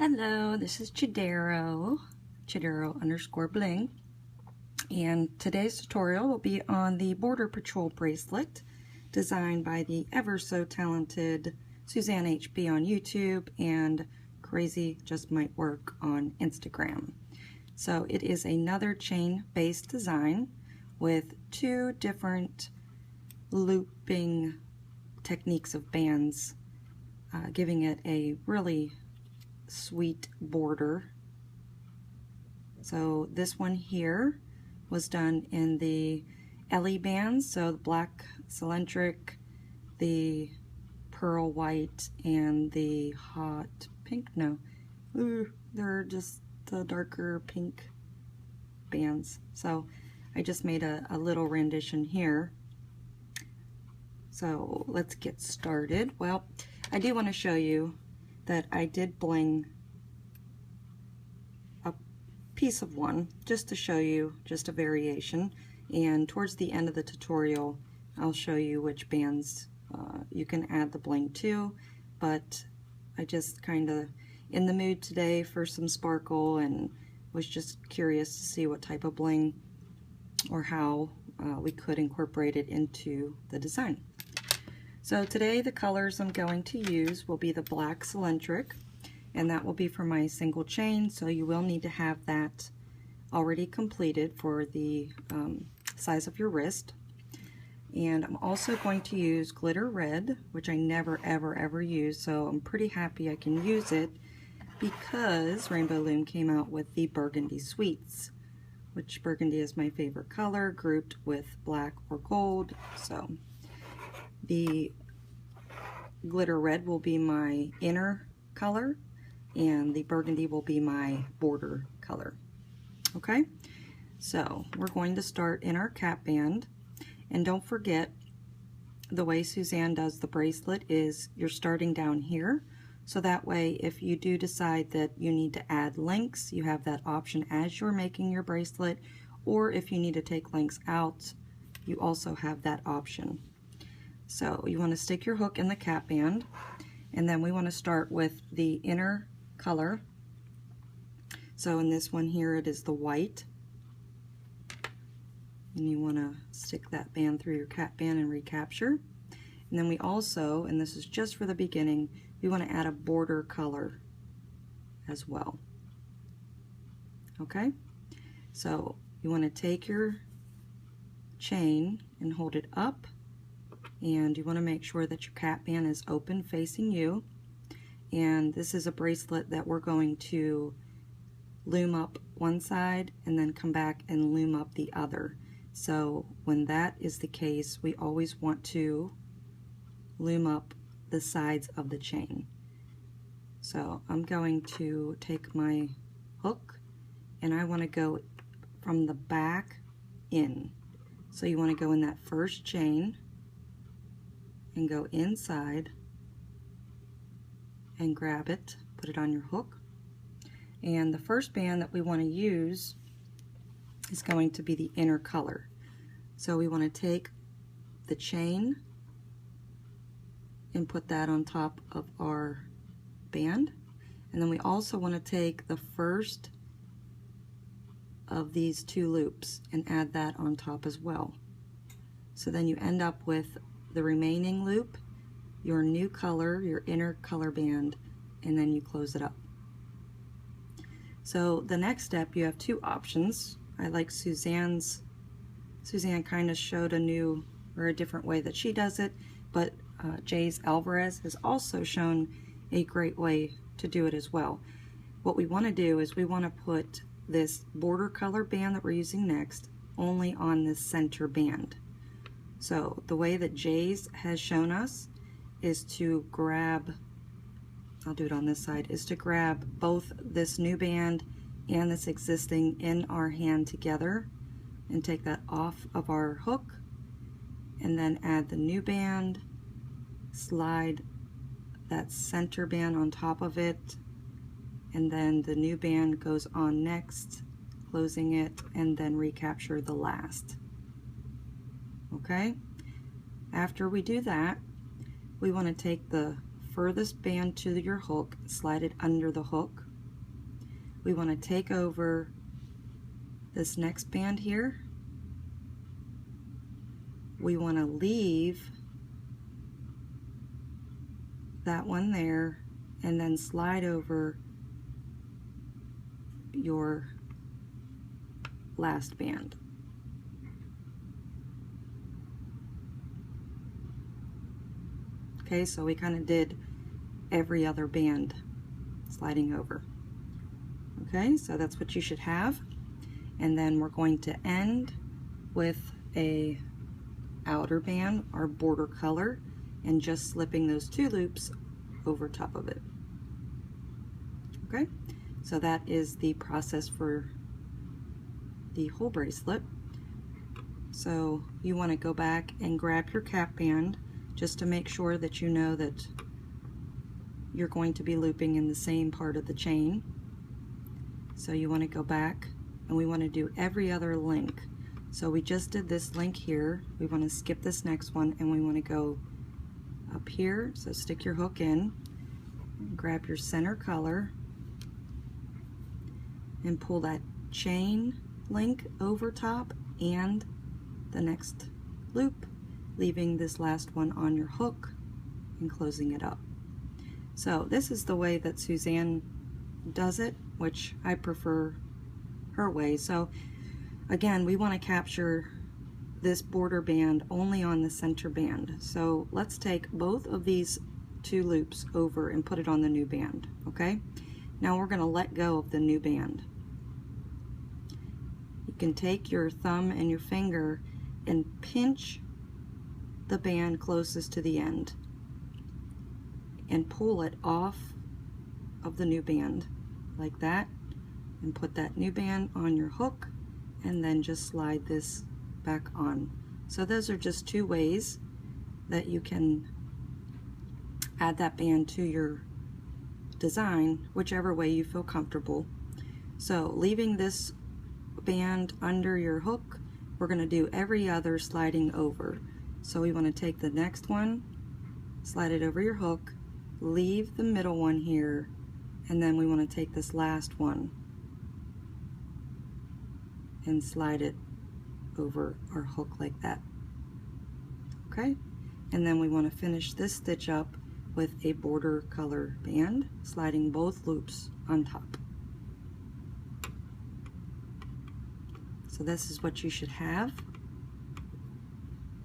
Hello, this is Chodaro underscore Bling, and today's tutorial will be on the Border Patrol bracelet designed by the ever so talented Suzanne HB on YouTube and Crazy Just Might Work on Instagram. So it is another chain-based design with two different looping techniques of bands, giving it a really sweet border. So this one here was done in the Ellie bands, so the black cylindric, the pearl white, and the hot pink. No, they're just the darker pink bands. So I just made a little rendition here. So let's get started. Well, I do want to show you that I did bling a piece of one just to show you just a variation, and towards the end of the tutorial I'll show you which bands you can add the bling to, but I just kind of in the mood today for some sparkle and was just curious to see what type of bling or how we could incorporate it into the design. So today the colors I'm going to use will be the black cylindric, and that will be for my single chain, so you will need to have that already completed for the size of your wrist. And I'm also going to use glitter red, which I never ever use, so I'm pretty happy I can use it because Rainbow Loom came out with the burgundy sweets, which burgundy is my favorite color, grouped with black or gold. So the glitter red will be my inner color, and the burgundy will be my border color. Okay, so we're going to start in our cap band, and don't forget the way Suzanne does the bracelet is you're starting down here, so that way if you do decide that you need to add links, you have that option as you're making your bracelet, or if you need to take links out, you also have that option. So you want to stick your hook in the cap band, and then we want to start with the inner color. So in this one here it is the white, and you want to stick that band through your cap band and recapture. And then we also, and this is just for the beginning, we want to add a border color as well. Okay, so you want to take your chain and hold it up, and you want to make sure that your cap band is open facing you. And this is a bracelet that we're going to loom up one side and then come back and loom up the other. So when that is the case, we always want to loom up the sides of the chain. So I'm going to take my hook and I want to go from the back in. So you want to go in that first chain and go inside and grab it, put it on your hook. And the first band that we want to use is going to be the inner color. So we want to take the chain and put that on top of our band, and then we also want to take the first of these two loops and add that on top as well. So then you end up with the remaining loop, your new color, your inner color band, and then you close it up. So the next step, you have two options. I like Suzanne kind of showed a new or a different way that she does it, but Jay's Alvarez has also shown a great way to do it as well. What we want to do is we want to put this border color band that we're using next only on this center band. So the way that Jay's has shown us is to grab, I'll do it on this side, is to grab both this new band and this existing in our hand together and take that off of our hook, and then add the new band, slide that center band on top of it, and then the new band goes on next, closing it, and then recapture the last. Okay, after we do that, we want to take the furthest band to your hook, slide it under the hook, we want to take over this next band here. We want to leave that one there and then slide over your last band. Okay, so we kind of did every other band sliding over. Okay, so that's what you should have. And then we're going to end with a outer band, our border color, and just slipping those 2 loops over top of it. Okay, so that is the process for the whole bracelet. So you want to go back and grab your cap band just to make sure that you know that you're going to be looping in the same part of the chain. So you want to go back and we want to do every other link. So we just did this link here. We want to skip this next one and we want to go up here. So stick your hook in, grab your center color, and pull that chain link over top and the next loop, leaving this last one on your hook and closing it up. So this is the way that Suzanne does it, which I prefer her way. So again, we want to capture this border band only on the center band. So let's take both of these 2 loops over and put it on the new band. Okay, now we're going to let go of the new band. You can take your thumb and your finger and pinch the band closest to the end and pull it off of the new band like that, and put that new band on your hook and then just slide this back on. So those are just 2 ways that you can add that band to your design, whichever way you feel comfortable. So leaving this band under your hook, we're going to do every other sliding over. So we want to take the next one, slide it over your hook, leave the middle one here, and then we want to take this last one and slide it over our hook like that. Okay, and then we want to finish this stitch up with a border color band, sliding both loops on top. So this is what you should have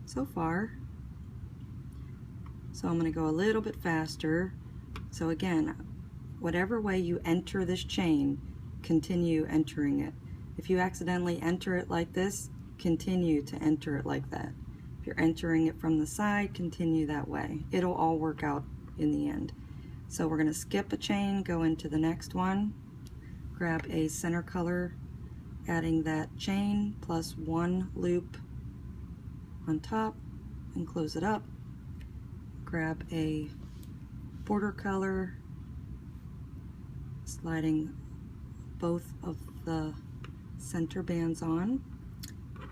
so far. So I'm going to go a little bit faster. So again, whatever way you enter this chain, continue entering it. If you accidentally enter it like this, continue to enter it like that. If you're entering it from the side, continue that way. It'll all work out in the end. So we're going to skip a chain, go into the next one, grab a center color, adding that chain plus 1 loop on top and close it up. Grab a border color, sliding both of the center bands on,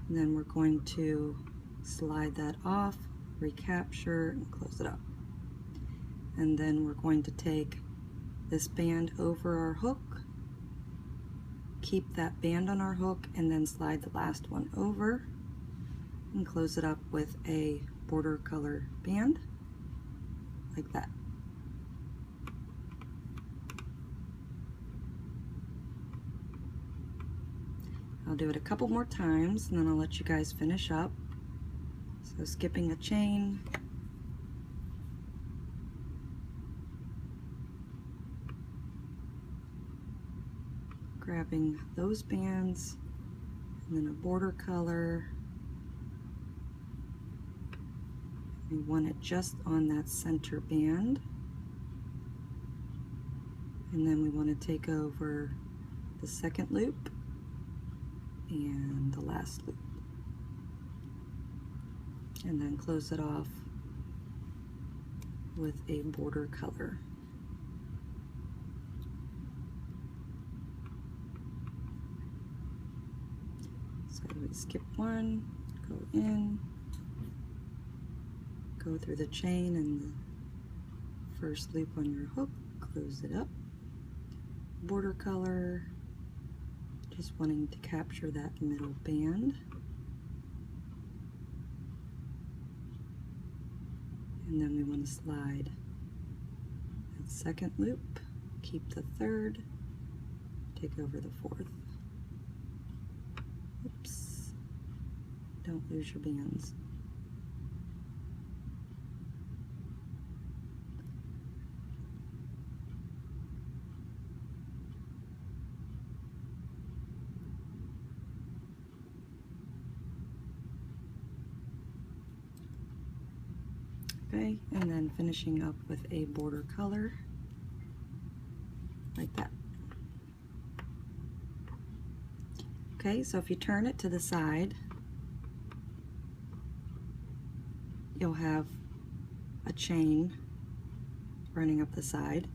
and then we're going to slide that off, recapture, and close it up. And then we're going to take this band over our hook, keep that band on our hook, and then slide the last one over and close it up with a border color band like that. I'll do it a couple more times and then I'll let you guys finish up. So skipping a chain, grabbing those bands, and then a border color. We want it just on that center band, and then we want to take over the second loop and the last loop, and then close it off with a border color. So we skip one, go in, go through the chain and the first loop on your hook, close it up, border color, Just wanting to capture that middle band. And then we want to slide that second loop, keep the third, take over the fourth. Oops, don't lose your bands. Okay, and then finishing up with a border color, like that. Okay, so if you turn it to the side, you'll have a chain running up the side.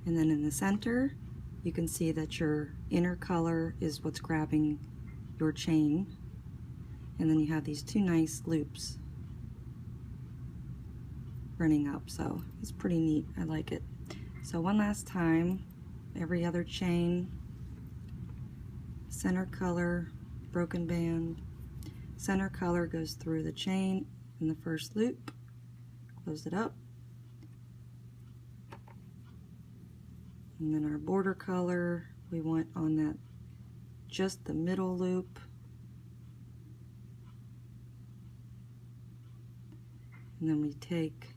And then in the center, you can see that your inner color is what's grabbing your chain. And then you have these two nice loops running up, so it's pretty neat. I like it. So one last time, every other chain, center color, broken band, center color goes through the chain in the first loop, close it up, and then our border color we want on that, just the middle loop, and then we take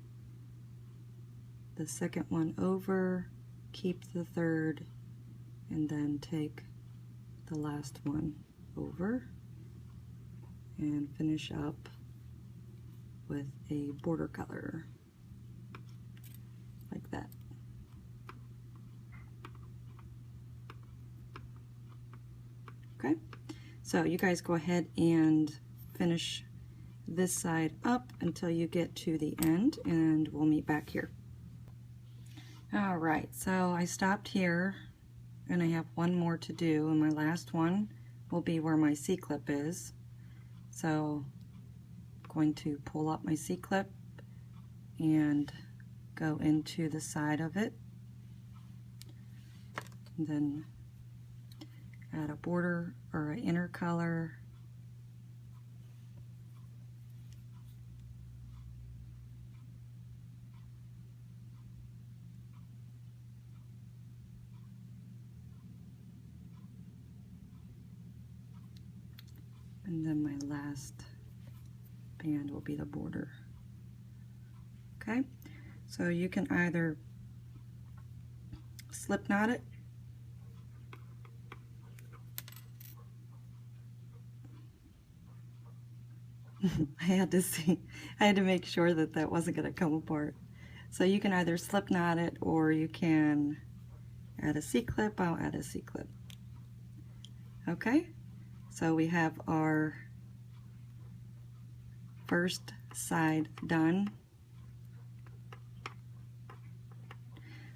the second one over, keep the third, and then take the last one over and finish up with a border color like that. Okay, so you guys go ahead and finish this side up until you get to the end, and we'll meet back here. All right, so I stopped here and I have one more to do, and my last one will be where my C-clip is. So I'm going to pull up my C-clip and go into the side of it, and then add a border or an inner color, and then my last band will be the border. Okay, so you can either slip knot it, I had to make sure that that wasn't going to come apart. So you can either slip knot it, or you can add a C-clip. I'll add a C-clip. Okay, so we have our first side done.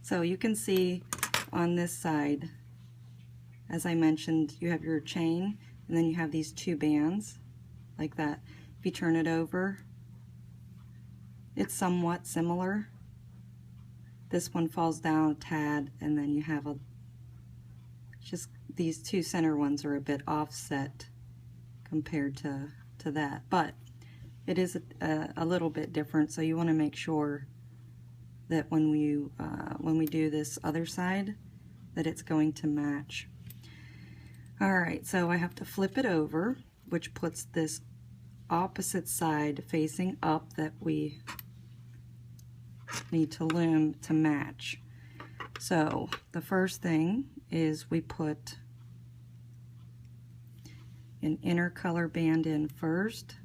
So you can see on this side, as I mentioned, you have your chain, and then you have these two bands like that. If you turn it over, it's somewhat similar. This one falls down a tad, and then you have just these two center ones are a bit offset compared to that, but it is a little bit different, so you want to make sure that when we do this other side, that it's going to match. Alright, so I have to flip it over, which puts this opposite side facing up that we need to loom to match. So the first thing is we put an inner color band in first,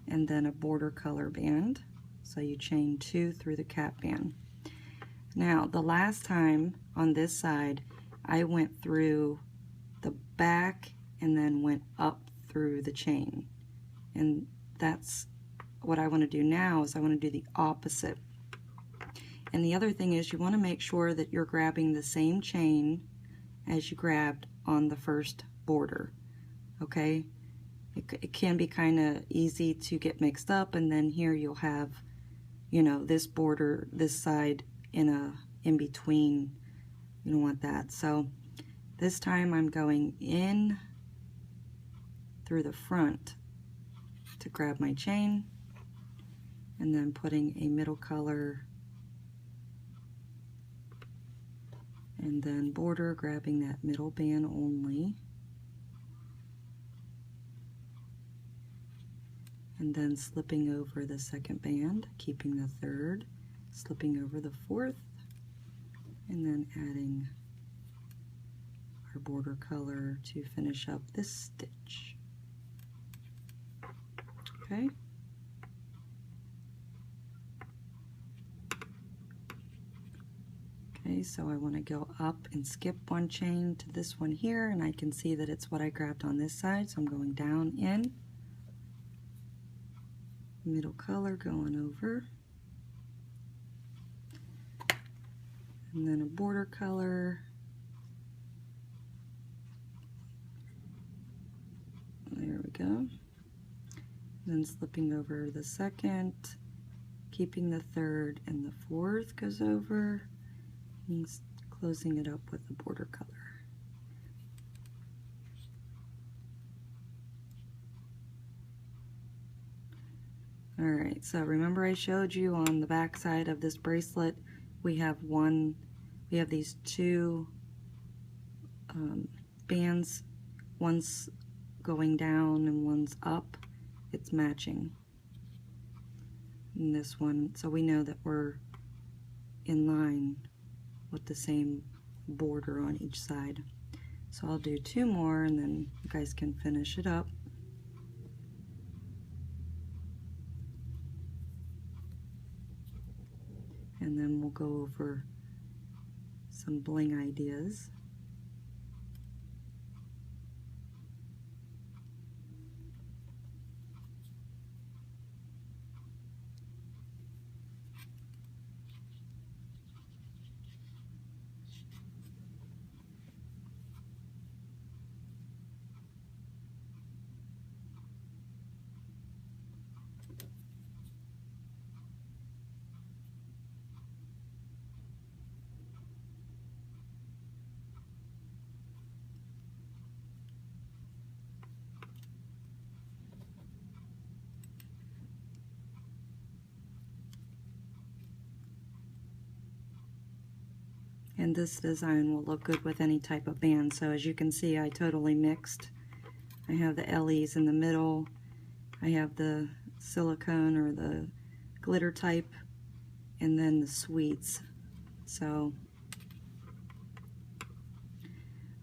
and then a border color band. So you chain 2 through the cap band. Now the last time on this side, I went through the back and then went up through the chain, and that's what I want to do now. Is I want to do the opposite. And the other thing is, you want to make sure that you're grabbing the same chain as you grabbed on the first border. Okay, it can be kind of easy to get mixed up, and then here you'll have, you know, this border, this side in between. You don't want that. So This time I'm going in through the front to grab my chain, and then putting a middle color, and then border, grabbing that middle band only, and then slipping over the second band, keeping the third, slipping over the fourth, and then adding our border color to finish up this stitch. Okay. Okay, so I want to go up and skip one chain to this one here, and I can see that it's what I grabbed on this side, so I'm going down in, middle color going over, and then a border color, there we go, then slipping over the second, keeping the third, and the fourth goes over, and closing it up with a border color. Alright, so remember I showed you on the back side of this bracelet we have these two bands, one's going down and one's up. It's matching in this one, so we know that we're in line with the same border on each side. So I'll do two more and then you guys can finish it up. And then we'll go over some bling ideas. And this design will look good with any type of band. So as you can see, I totally mixed. I have the LEs in the middle. I have the silicone or the glitter type, and then the sweets. So,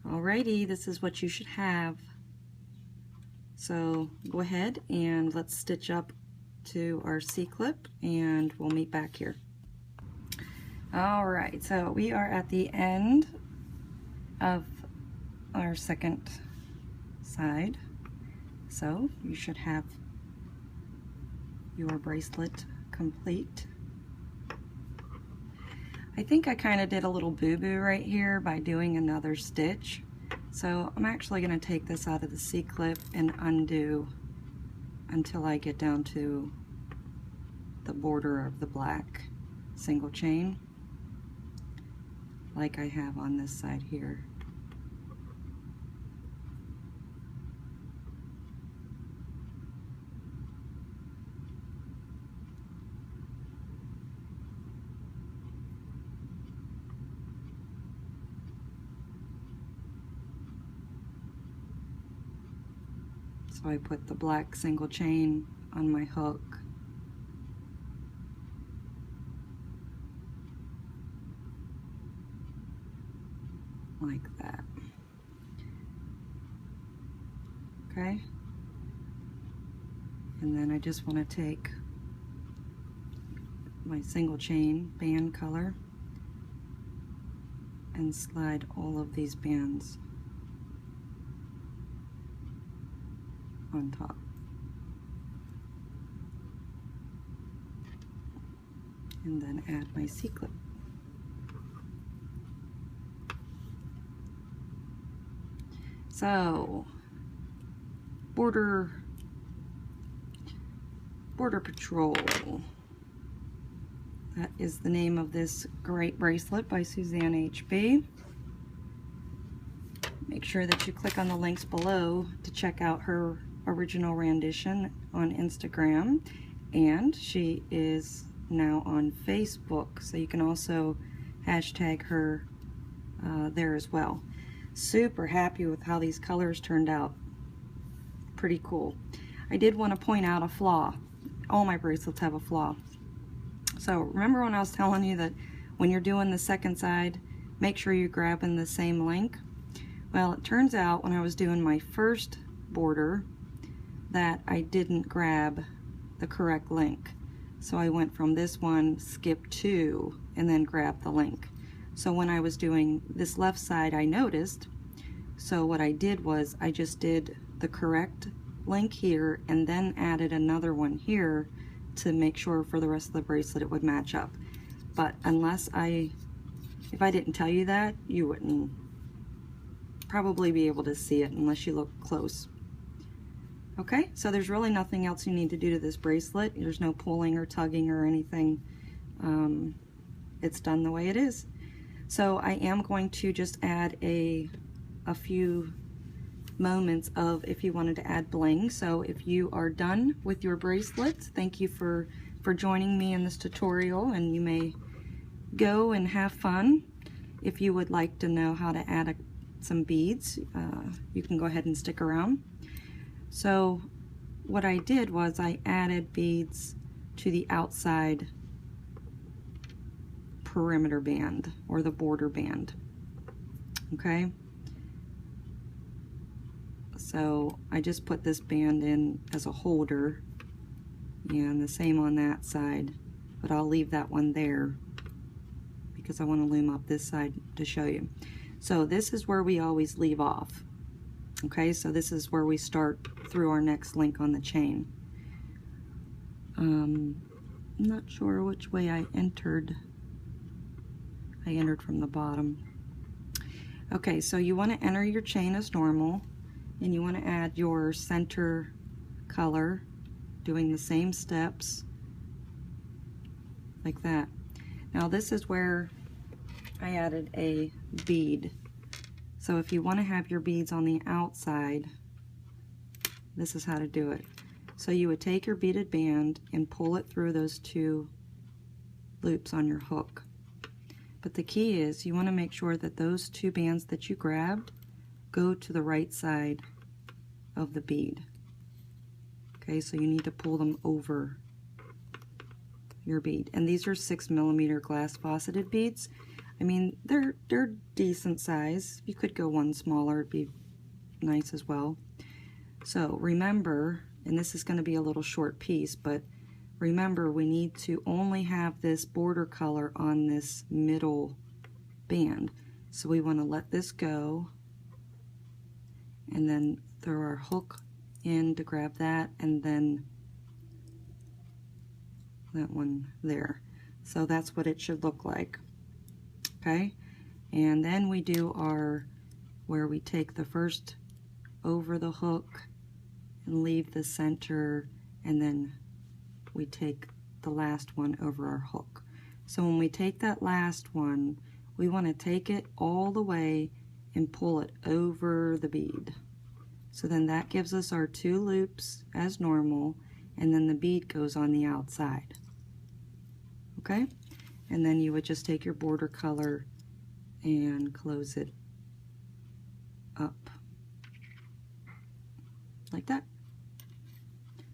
alrighty, this is what you should have. So go ahead and let's stitch up to our C-clip, and we'll meet back here. Alright, so we are at the end of our second side. So you should have your bracelet complete. I think I kind of did a little boo-boo right here by doing another stitch. So I'm actually going to take this out of the C-clip and undo until I get down to the border of the black single chain, like I have on this side here. So I put the black single chain on my hook. Like that. Okay? And then I just want to take my single chain band color and slide all of these bands on top. And then add my C-clip. So, Border Patrol. That is the name of this great bracelet by Suzanne HB. Make sure that you click on the links below to check out her original rendition on Instagram, and she is now on Facebook, so you can also hashtag her there as well. Super happy with how these colors turned out. Pretty cool. I did want to point out a flaw. All my bracelets have a flaw. So remember when I was telling you that when you're doing the second side, make sure you're grabbing the same link? Well, it turns out when I was doing my first border that I didn't grab the correct link. So I went from this one, skip 2, and then grabbed the link. So when I was doing this left side, I noticed. So what I did was I just did the correct link here and then added another one here to make sure for the rest of the bracelet it would match up. But if I didn't tell you that, you wouldn't probably be able to see it unless you look close. Okay, so there's really nothing else you need to do to this bracelet. There's no pulling or tugging or anything. It's done the way it is. So I am going to just add a few moments of if you wanted to add bling. So if you are done with your bracelet, thank you for joining me in this tutorial, and you may go and have fun. If you would like to know how to add some beads, you can go ahead and stick around. So what I did was I added beads to the outside perimeter band or the border band. Okay, so I just put this band in as a holder, and the same on that side, but I'll leave that one there because I want to loom up this side to show you. So this is where we always leave off. Okay, so this is where we start through our next link on the chain. I'm not sure which way I entered. I entered from the bottom. Okay, so you want to enter your chain as normal, and you want to add your center color, doing the same steps like that. Now this is where I added a bead. So if you want to have your beads on the outside, this is how to do it. So you would take your beaded band and pull it through those 2 loops on your hook. But the key is you want to make sure that those 2 bands that you grabbed go to the right side of the bead. Okay, so you need to pull them over your bead. And these are 6mm glass faceted beads. I mean, they're decent size. You could go one smaller, it'd be nice as well. So remember, and this is going to be a little short piece, but remember we need to only have this border color on this middle band. So we want to let this go and then throw our hook in to grab that, and then that one there. So that's what it should look like. Okay, and then we do where we take the first over the hook and leave the center, and then we take the last one over our hook. So when we take that last one, we want to take it all the way and pull it over the bead. So then that gives us our 2 loops as normal, and then the bead goes on the outside. Okay? And then you would just take your border color and close it up like that.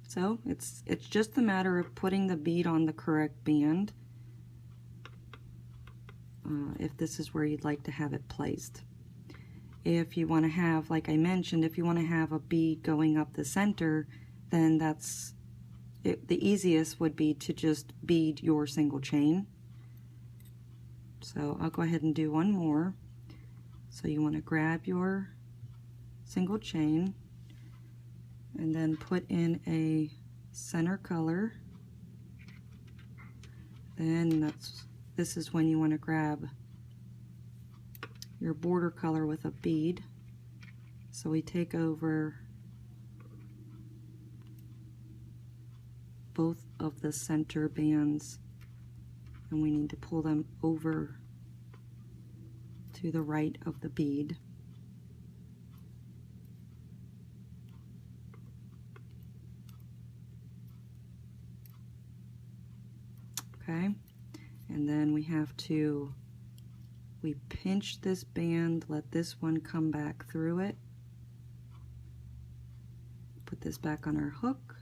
So it's just a matter of putting the bead on the correct band if this is where you'd like to have it placed. If you want to have, like I mentioned, if you want to have a bead going up the center, then that's it. The easiest would be to just bead your single chain. So I'll go ahead and do one more. So you want to grab your single chain and then put in a center color. Then this is when you want to grab your border color with a bead. So we take over both of the center bands and we need to pull them over to the right of the bead. have to, we pinch this band, let this one come back through it, put this back on our hook,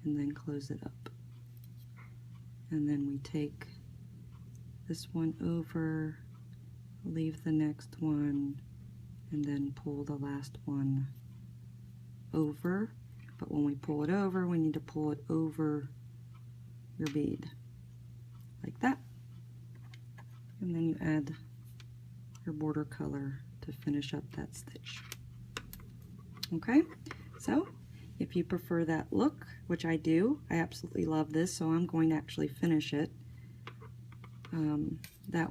and then close it up. And then we take this one over, leave the next one, and then pull the last one over. But when we pull it over, we need to pull it over your bead, like that. And then you add your border color to finish up that stitch. Okay, so if you prefer that look, which I do, I absolutely love this, so I'm going to actually finish it. That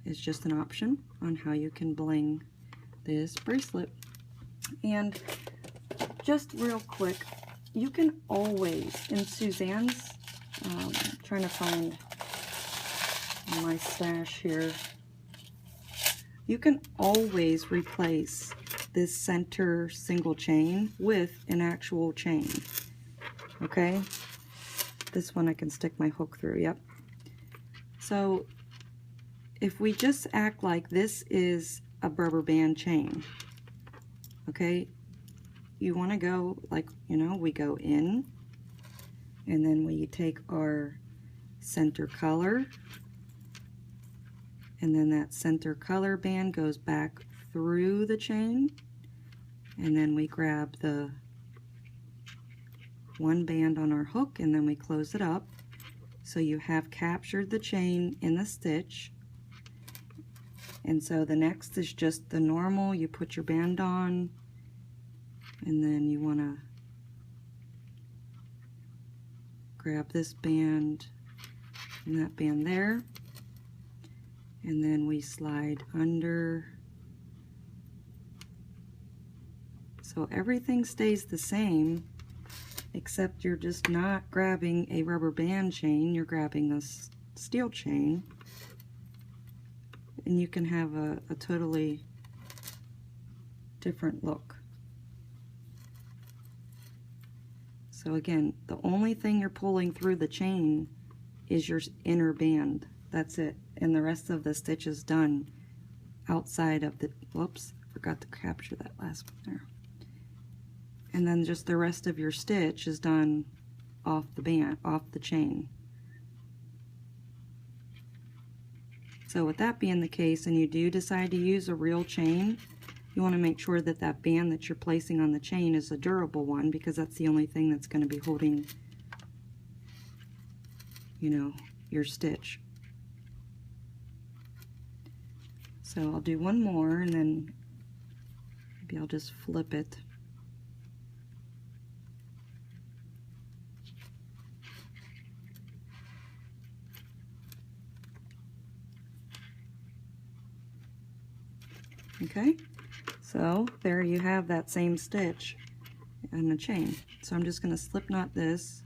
is just an option on how you can bling this bracelet. And just real quick, you can always, in Suzanne's, trying to find my stash here, you can always replace this center single chain with an actual chain. Okay, this one I can stick my hook through. Yep. So if we just act like this is a rubber band chain, okay, you want to go like, you know, we go in, and then we take our center color, and then that center color band goes back through the chain, and then we grab the one band on our hook, and then we close it up. So you have captured the chain in the stitch. And so the next is just the normal, you put your band on, and then you want to grab this band and that band there, and then we slide under. So everything stays the same, except you're just not grabbing a rubber band chain, you're grabbing a steel chain, and you can have a totally different look. So again, the only thing you're pulling through the chain is your inner band. That's it. And the rest of the stitch is done outside of the, whoops, forgot to capture that last one there. And then just the rest of your stitch is done off the band, off the chain. So with that being the case, and you do decide to use a real chain, you want to make sure that that band that you're placing on the chain is a durable one, because that's the only thing that's going to be holding, you know, your stitch. So I'll do one more, and then maybe I'll just flip it. Okay, so there you have that same stitch and a chain. So I'm just going to slip knot this,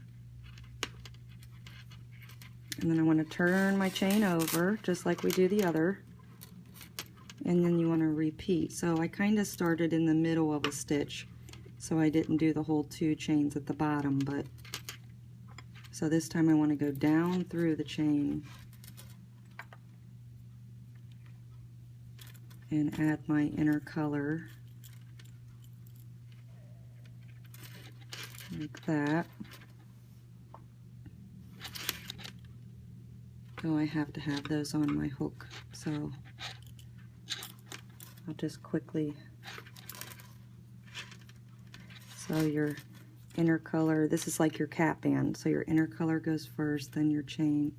and then I want to turn my chain over just like we do the other, and then you want to repeat. So I kind of started in the middle of a stitch, so I didn't do the whole 2 chains at the bottom, but so this time I want to go down through the chain and add my inner color like that. Oh, I have to have those on my hook, so I'll just quickly. So your inner color, this is like your cap band, so your inner color goes first, then your chain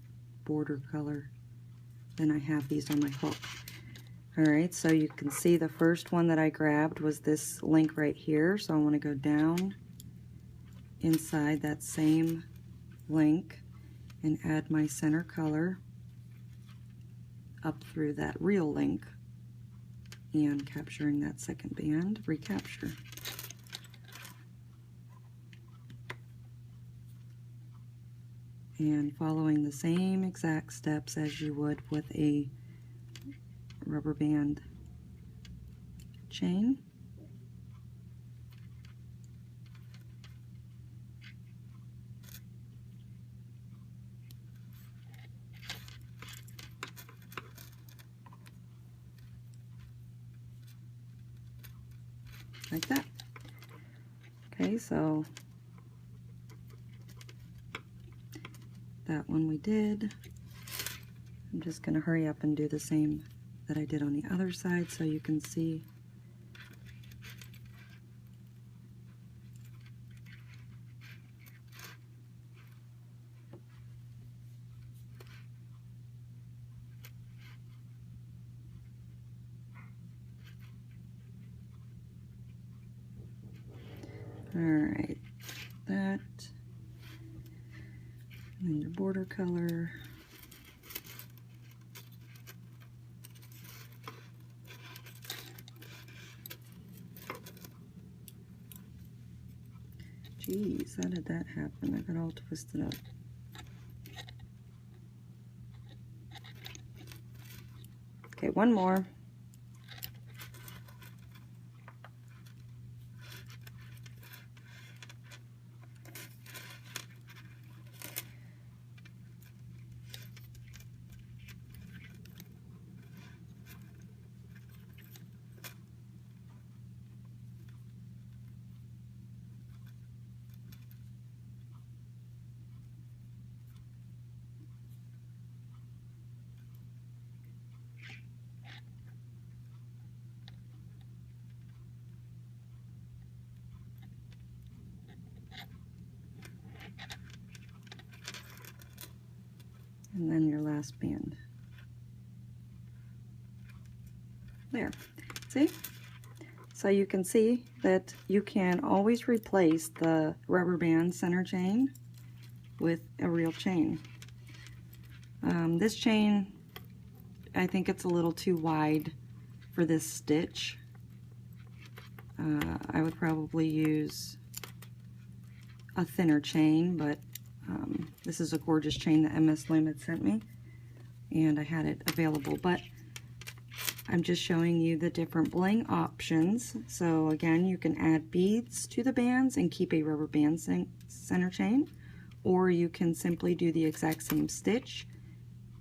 border color, then I have these on my hook. Alright, so you can see the first one that I grabbed was this link right here, so I want to go down inside that same link and add my center color up through that real link, and capturing that second band, recapture. And following the same exact steps as you would with a rubber band chain. like that. Okay, so that one we did. I'm just going to hurry up and do the same that I did on the other side so you can see. Alright, that, and then your border color. Geez, how did that happen? I got all twisted up. Okay, one more. And then your last band. There. See? So you can see that you can always replace the rubber band center chain with a real chain. This chain, I think it's a little too wide for this stitch. I would probably use a thinner chain, but this is a gorgeous chain that MS Loom had sent me, and I had it available. But I'm just showing you the different bling options. So again, you can add beads to the bands and keep a rubber band center chain, or you can simply do the exact same stitch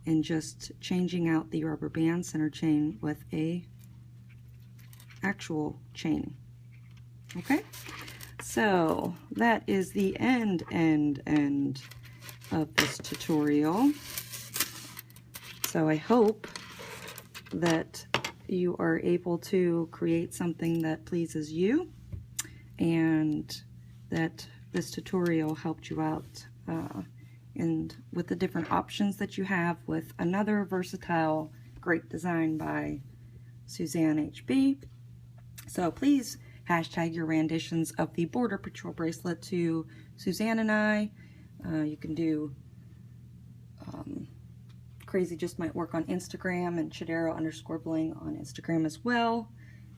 and just changing out the rubber band center chain with a actual chain. Okay, so that is the end of this tutorial. So I hope that you are able to create something that pleases you, and that this tutorial helped you out and with the different options that you have with another versatile great design by Suzanne HB. So please hashtag your renditions of the Border Patrol bracelet to Suzanne and I. You can do Crazy Just Might Work on Instagram and Chodaro_Bling on Instagram as well.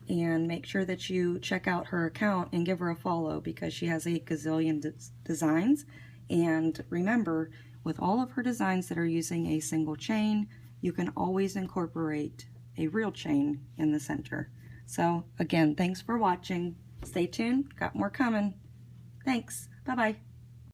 And make sure that you check out her account and give her a follow, because she has a gazillion designs. And remember, with all of her designs that are using a single chain, you can always incorporate a real chain in the center. So again, thanks for watching. Stay tuned, got more coming. Thanks, bye-bye.